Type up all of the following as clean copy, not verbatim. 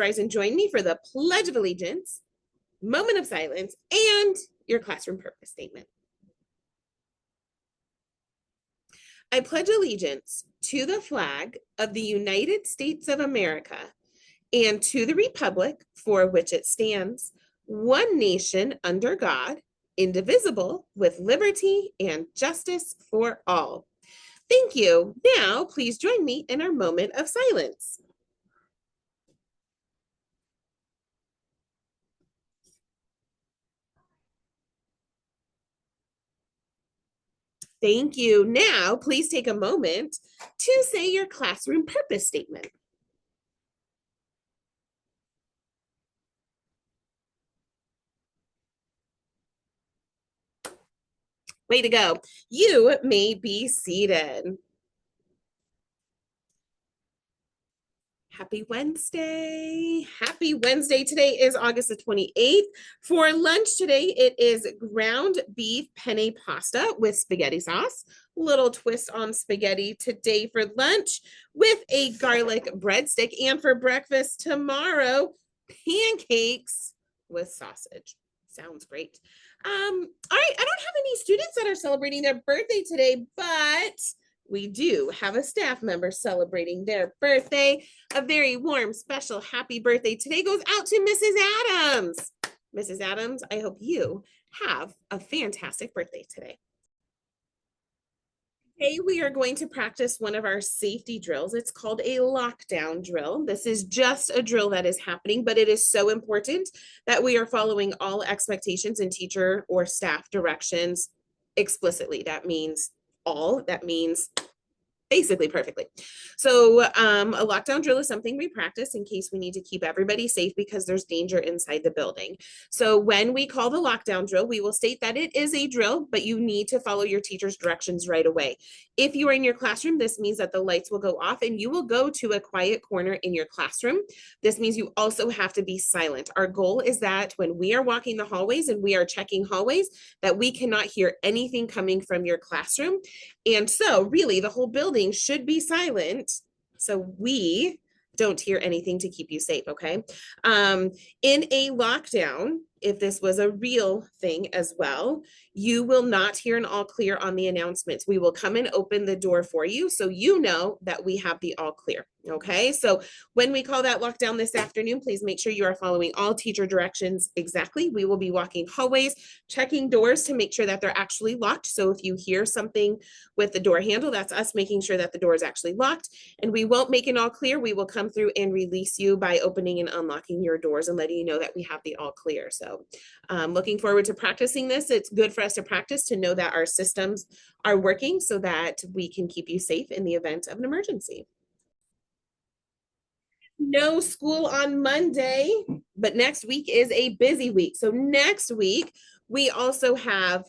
rise and join me for the Pledge of Allegiance, moment of silence, and your classroom purpose statement. I pledge allegiance to the flag of the United States of America and to the republic for which it stands, one nation under God, indivisible, with liberty and justice for all. Thank you. Now, please join me in our moment of silence. Thank you. Now, please take a moment to say your classroom purpose statement. Way to go. You may be seated. Happy Wednesday. Happy Wednesday. Today is August the 28th. For lunch today, it is ground beef penne pasta with spaghetti sauce. Little twist on spaghetti today for lunch with a garlic breadstick. And for breakfast tomorrow, pancakes with sausage. Sounds great. All right, I don't have any students that are celebrating their birthday today, but we do have a staff member celebrating their birthday. A very warm, special happy birthday today goes out to Mrs. Adams. Mrs. Adams, I hope you have a fantastic birthday today. Today we are going to practice one of our safety drills. It's called a lockdown drill. This is just a drill that is happening, but it is so important that we are following all expectations and teacher or staff directions explicitly. That means all. That means basically perfectly. So a lockdown drill is something we practice in case we need to keep everybody safe because there's danger inside the building. So when we call the lockdown drill, we will state that it is a drill, but you need to follow your teacher's directions right away. If you are in your classroom, this means that the lights will go off and you will go to a quiet corner in your classroom. This means you also have to be silent. Our goal is that when we are walking the hallways and we are checking hallways, that we cannot hear anything coming from your classroom. And so really the whole building should be silent so we don't hear anything to keep you safe, okay? In a lockdown, if this was a real thing as well, you will not hear an all clear on the announcements. We will come and open the door for you so you know that we have the all clear, okay? So when we call that lockdown this afternoon, please make sure you are following all teacher directions exactly. We will be walking hallways, checking doors to make sure that they're actually locked. So if you hear something with the door handle, that's us making sure that the door is actually locked. And we won't make an all clear. We will come through and release you by opening and unlocking your doors and letting you know that we have the all clear. So looking forward to practicing this. It's good for us to practice to know that our systems are working so that we can keep you safe in the event of an emergency. No school on Monday, but next week is a busy week. So next week, we also have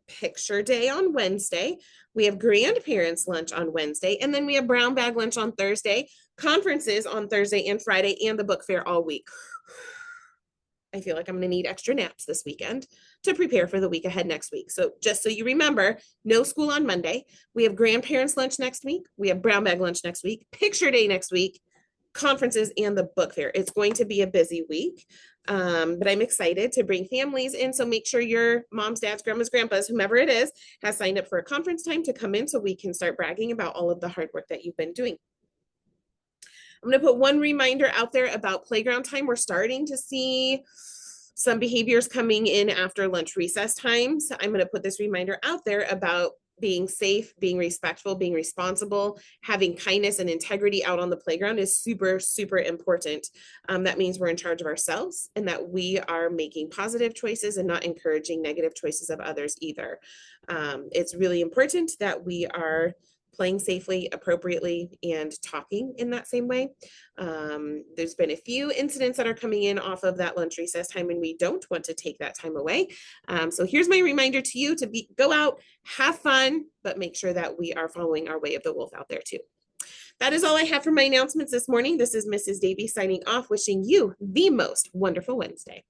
picture day on Wednesday. We have grandparents lunch on Wednesday, and then we have brown bag lunch on Thursday, conferences on Thursday and Friday, and the book fair all week. I feel like I'm going to need extra naps this weekend to prepare for the week ahead next week. So just so you remember, no school on Monday. We have grandparents lunch next week. We have brown bag lunch next week, picture day next week, conferences, and the book fair. It's going to be a busy week, but I'm excited to bring families in. So make sure your moms, dads, grandmas, grandpas, whomever it is, has signed up for a conference time to come in so we can start bragging about all of the hard work that you've been doing. I'm going to put one reminder out there about playground time. We're starting to see some behaviors coming in after lunch recess times. I'm going to put this reminder out there about being safe, being respectful, being responsible, having kindness and integrity out on the playground is super, super important. That means we're in charge of ourselves and that we are making positive choices and not encouraging negative choices of others either. It's really important that we are playing safely, appropriately, and talking in that same way. There's been a few incidents that are coming in off of that lunch recess time, and we don't want to take that time away. So here's my reminder to you to go out, have fun, but make sure that we are following our way of the wolf out there too. That is all I have for my announcements this morning. This is Mrs. Davies signing off, wishing you the most wonderful Wednesday.